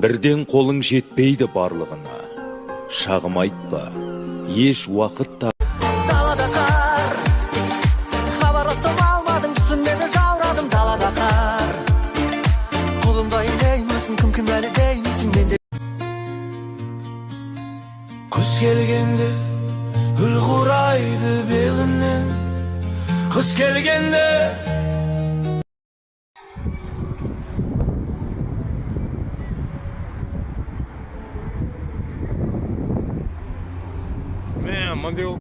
Бірден қолың жетпейді барлығына. Шағым айтпа, еш уақытта. Далада қар, хабарластым алмадым, түсінмеді жаурадым. Далада қар, қолымдайын деймісің, кім кінәлі деймісің менде. Күз келгенде гүл қурайды белінен, қыс келгенде. Man, Monday.